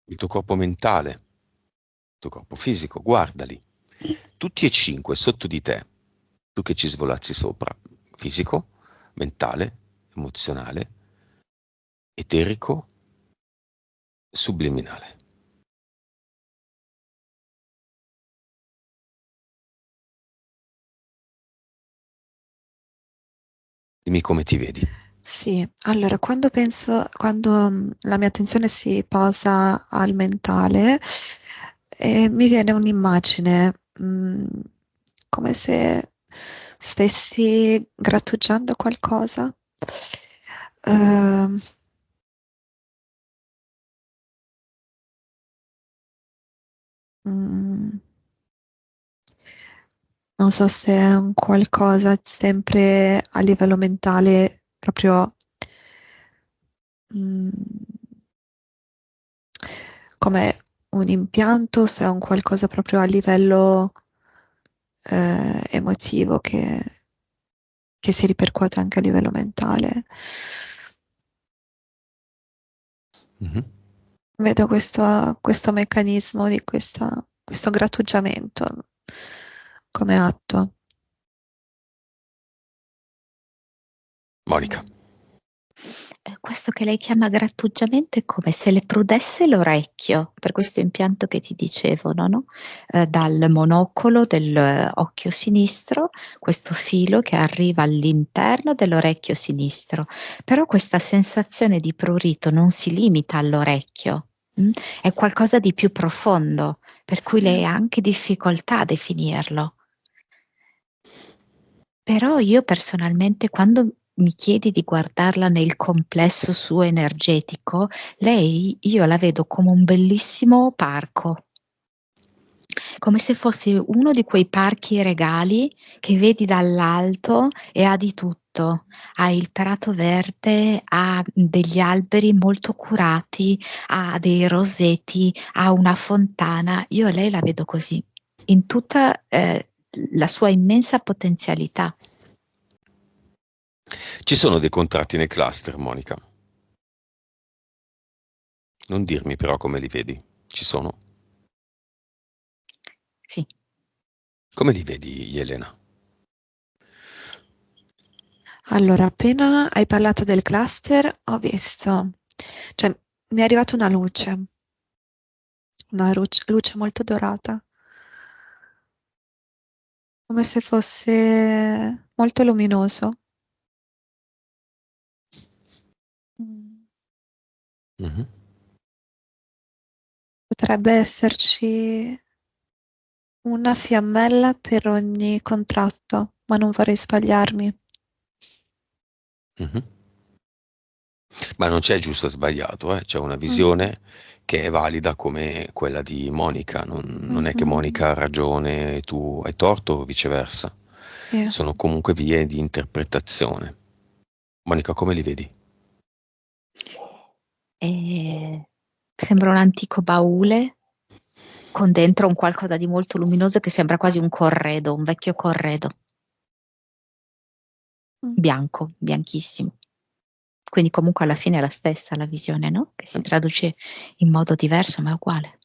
S1: il tuo corpo mentale, il tuo corpo fisico, guardali. Tutti e cinque sotto di te, tu che ci svolazzi sopra, fisico, mentale, emozionale, eterico, subliminale. Dimmi come ti vedi.
S2: Sì, allora quando la mia attenzione si posa al mentale, mi viene un'immagine, come se stessi grattugiando qualcosa. Ehm, mm, non so se è un qualcosa sempre a livello mentale, proprio mm, come un impianto, se è un qualcosa proprio a livello emotivo che si ripercuote anche a livello mentale.
S1: Mhm.
S2: Vedo questo meccanismo di questo grattugiamento come atto.
S1: Monica.
S3: Questo che lei chiama grattugiamento è come se le prudesse l'orecchio, per questo impianto che ti dicevo, no? Dal monocolo dell'occhio sinistro, questo filo che arriva all'interno dell'orecchio sinistro. Però questa sensazione di prurito non si limita all'orecchio, è qualcosa di più profondo, per cui lei ha anche difficoltà a definirlo. Però io personalmente, quando mi chiedi di guardarla nel complesso suo energetico, lei io la vedo come un bellissimo parco, come se fosse uno di quei parchi regali che vedi dall'alto e ha di tutto. Ha il prato verde, ha degli alberi molto curati, ha dei roseti, ha una fontana. Io lei la vedo così, in tutta la sua immensa potenzialità.
S1: Ci sono dei contratti nel cluster, Monica. Non dirmi però come li vedi. Ci sono.
S3: Sì.
S1: Come li vedi, Elena?
S2: Allora, appena hai parlato del cluster, ho visto, cioè mi è arrivata una luce molto dorata, come se fosse molto luminoso. Mm.
S1: Mhm.
S2: Potrebbe esserci una fiammella per ogni contratto, ma non vorrei sbagliarmi.
S1: Mhm. Ma non c'è giusto o sbagliato, c'è una
S2: Mhm,
S1: visione che è valida come quella di Monica. Non è che
S2: mhm,
S1: Monica ha ragione e tu hai torto o viceversa.
S2: sì.
S1: Sono comunque vie di interpretazione. Monica, come li vedi?
S3: Sembra un antico baule con dentro un qualcosa di molto luminoso che sembra quasi un corredo, un vecchio corredo,
S2: Mm.
S3: bianco, bianchissimo. Quindi comunque alla fine è la stessa la visione, no? Che si traduce in modo diverso, ma è uguale.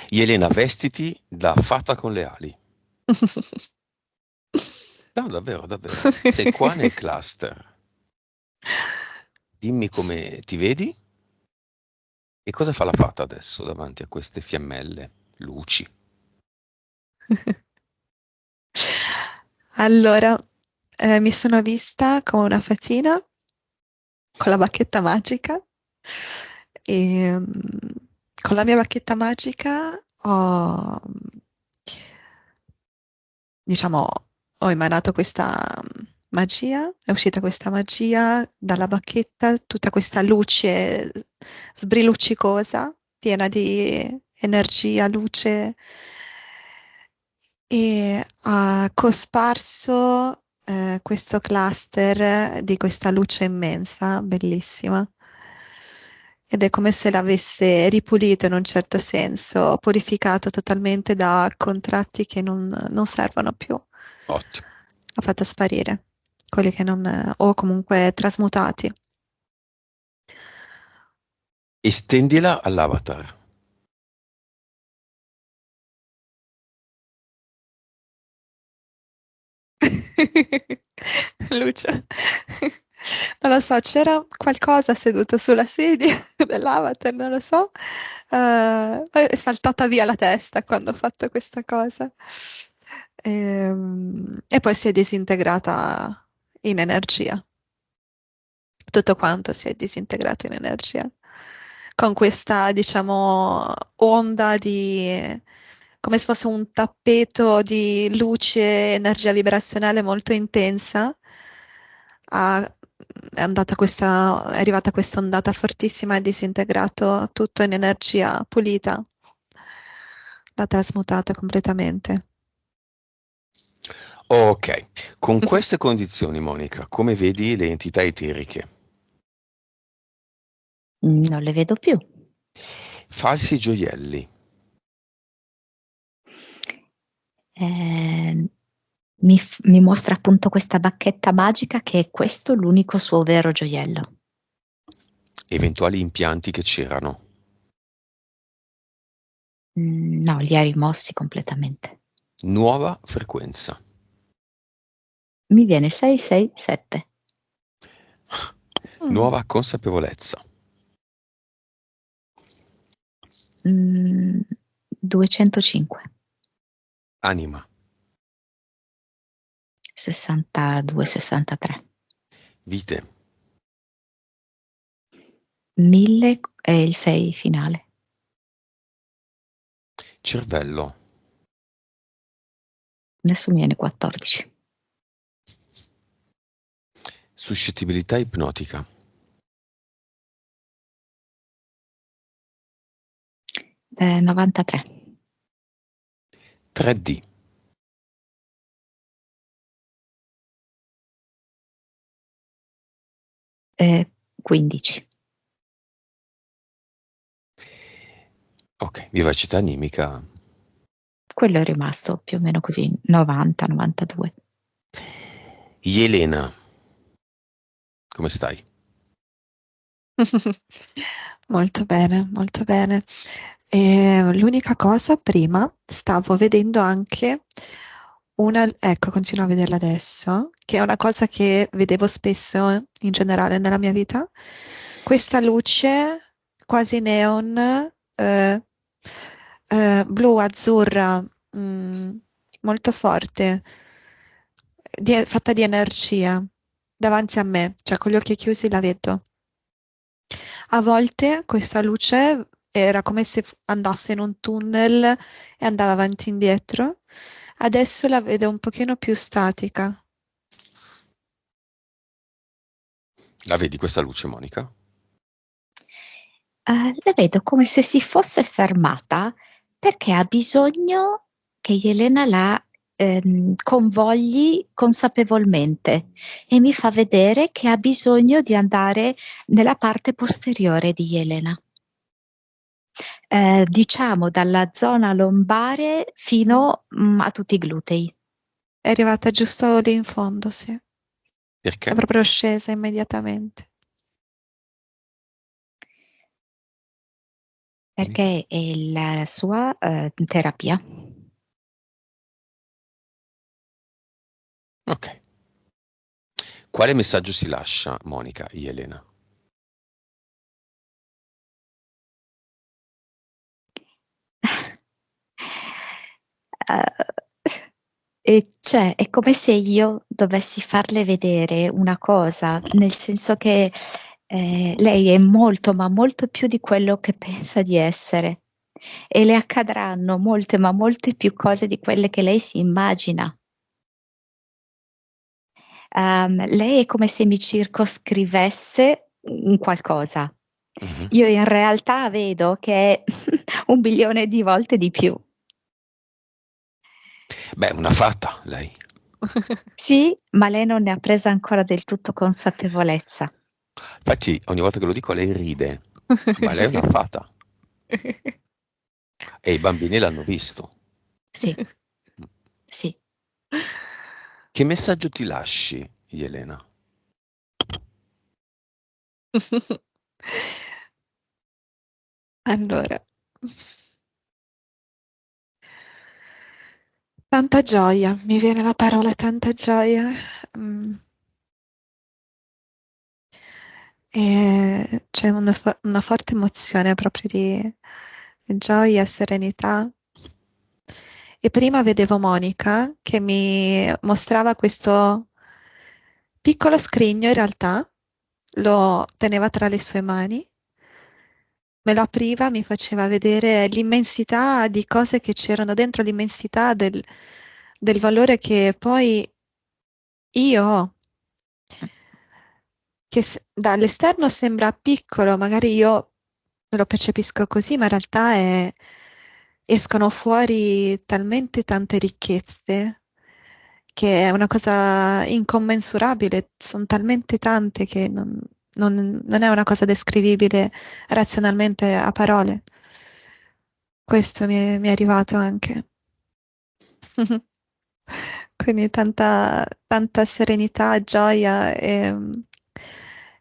S1: Elena, vestiti da fata con le ali. No, davvero, davvero. Sei qua nel cluster. Dimmi come ti vedi e cosa fa la fata adesso davanti a queste fiammelle, luci.
S2: Allora, mi sono vista come una fatina con la bacchetta magica e con la mia bacchetta magica ho, diciamo, ho emanato questa magia, è uscita questa magia dalla bacchetta, tutta questa luce sbriluccicosa, piena di energia, luce, e ha cosparso questo cluster di questa luce immensa, bellissima. Ed è come se l'avesse ripulito in un certo senso, purificato totalmente da contratti che non servono più.
S1: Ottimo.
S2: Ha fatto sparire quelli che non, o comunque trasmutati.
S1: Estendila all'avatar.
S2: Luce. Non lo so, c'era qualcosa seduto sulla sedia dell'avatar, non lo so. È saltata via la testa quando ho fatto questa cosa. E poi si è disintegrata in energia. Tutto quanto si è disintegrato in energia. Con questa, diciamo, onda di, come se fosse un tappeto di luce, energia vibrazionale molto intensa. È arrivata questa ondata fortissima e ha disintegrato tutto in energia pulita. L'ha trasmutata completamente.
S1: Ok, con queste condizioni, Monica, come vedi le entità eteriche?
S3: Non le vedo più.
S1: Falsi gioielli.
S3: Mi mostra appunto questa bacchetta magica che è questo l'unico suo vero gioiello.
S1: Eventuali impianti che c'erano.
S3: No, li ha rimossi completamente.
S1: Nuova frequenza.
S3: Mi viene 667.
S1: Nuova consapevolezza.
S3: 205.
S1: Anima.
S3: 62-63.
S1: Vite.
S3: 1000 è il 6 finale.
S1: Cervello.
S3: Adesso mi viene 14.
S1: Suscettibilità ipnotica.
S3: 93.
S1: 3D.
S3: 15.
S1: Ok, vivacità animica.
S3: Quello è rimasto più o meno così, 90-92.
S1: Jelena. Come stai?
S2: Molto bene, molto bene. E l'unica cosa, prima stavo vedendo anche ecco, continuo a vederla adesso, che è una cosa che vedevo spesso in generale nella mia vita. Questa luce quasi neon, eh, blu, azzurra, molto forte, fatta di energia, davanti a me, cioè con gli occhi chiusi la vedo. A volte questa luce era come se andasse in un tunnel e andava avanti e indietro. Adesso la vedo un pochino più statica.
S1: La vedi questa luce, Monica?
S3: La vedo come se si fosse fermata perché ha bisogno che Elena la convogli consapevolmente e mi fa vedere che ha bisogno di andare nella parte posteriore di Elena. Diciamo dalla zona lombare fino a tutti i glutei.
S2: È arrivata giusto lì in fondo, sì.
S1: Perché?
S2: È proprio scesa immediatamente.
S3: Perché è la sua terapia.
S1: Ok. Quale messaggio si lascia, Monica, Jelena?
S3: E cioè, è come se io dovessi farle vedere una cosa, nel senso che lei è molto, ma molto più di quello che pensa di essere. E le accadranno molte, ma molte più cose di quelle che lei si immagina. Lei è come se mi circoscrivesse un qualcosa.
S1: Mhm.
S3: Io in realtà vedo che è 1 bilione di volte di più.
S1: Beh, una fata, lei.
S3: Sì, ma lei non ne ha presa ancora del tutto consapevolezza.
S1: Infatti, ogni volta che lo dico, lei ride. Ma lei è una fata. E i bambini l'hanno visto.
S3: Sì, sì.
S1: Che messaggio ti lasci, Jelena?
S2: Allora, tanta gioia, mi viene la parola tanta gioia. Mm. E c'è una forte emozione proprio di gioia, serenità. E prima vedevo Monica che mi mostrava questo piccolo scrigno, in realtà, lo teneva tra le sue mani, me lo apriva, mi faceva vedere l'immensità di cose che c'erano dentro, l'immensità del valore che poi io ho, che dall'esterno sembra piccolo, magari io lo percepisco così, ma in realtà escono fuori talmente tante ricchezze che è una cosa incommensurabile, sono talmente tante che non è una cosa descrivibile razionalmente a parole. questo mi è arrivato anche. Quindi tanta serenità, gioia e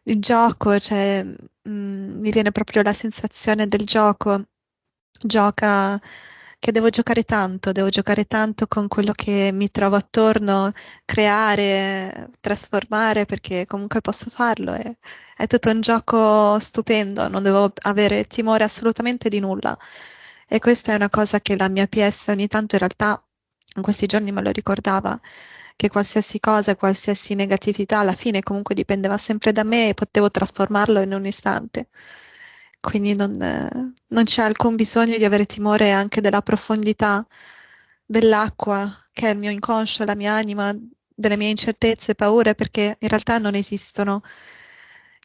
S2: il gioco, cioè mi viene proprio la sensazione del gioco. Gioca che devo giocare tanto con quello che mi trovo attorno, creare, trasformare, perché comunque posso farlo. È tutto un gioco stupendo, non devo avere timore assolutamente di nulla. E questa è una cosa che la mia PS ogni tanto in realtà in questi giorni me lo ricordava, che qualsiasi cosa, qualsiasi negatività alla fine comunque dipendeva sempre da me e potevo trasformarlo in un istante. Quindi non c'è alcun bisogno di avere timore anche della profondità dell'acqua, che è il mio inconscio, la mia anima, delle mie incertezze, paure, perché in realtà non esistono.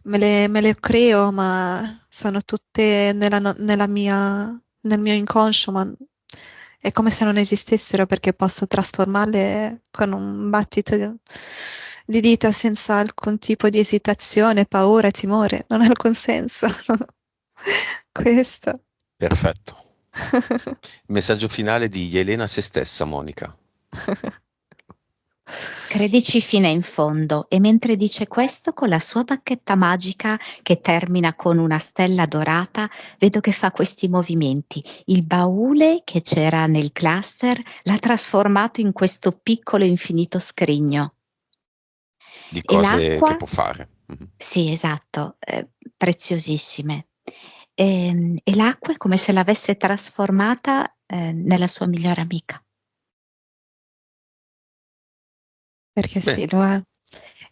S2: Me le creo, ma sono tutte nel mio inconscio, ma è come se non esistessero perché posso trasformarle con un battito di dita senza alcun tipo di esitazione, paura, timore, non ha alcun senso. Questo.
S1: Perfetto. Messaggio finale di Elena a se stessa, Monica.
S3: Credici fino in fondo, e mentre dice questo, con la sua bacchetta magica che termina con una stella dorata, vedo che fa questi movimenti. Il baule che c'era nel cluster l'ha trasformato in questo piccolo infinito scrigno.
S1: Di
S3: E
S1: cose che
S3: l'acqua,
S1: può fare. Mhm.
S3: sì, esatto, preziosissime. E l'acqua è come se l'avesse trasformata nella sua migliore amica.
S2: Perché sì,
S1: Bene,
S2: lo è.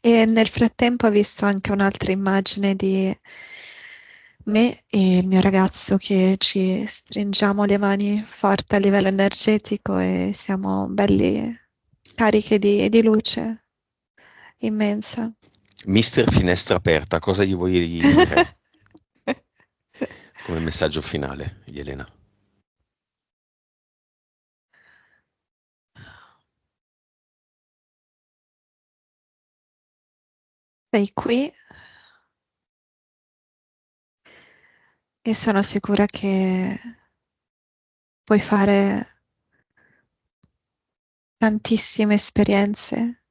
S2: E nel frattempo ho visto anche un'altra immagine di me e il mio ragazzo che ci stringiamo le mani forte a livello energetico e siamo belli cariche di luce immensa.
S1: Mister Finestra Aperta, cosa gli vuoi dire come messaggio finale, Elena?
S2: Sei qui e sono sicura che puoi fare tantissime esperienze,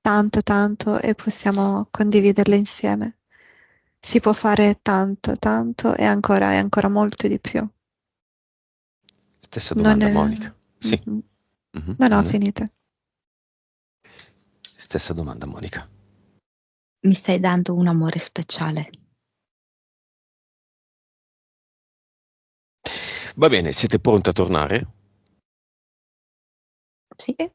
S2: tanto tanto, e possiamo condividerle insieme. Si può fare tanto, tanto e ancora molto di più.
S1: Stessa
S2: Non
S1: domanda,
S2: è...
S1: Monica. Sì.
S2: Mhm.
S1: Mhm,
S2: No, no,
S1: mhm.
S2: finite.
S1: Stessa domanda, Monica.
S3: Mi stai dando un amore speciale.
S1: Va bene, siete pronti a tornare?
S3: Sì.
S2: Sì.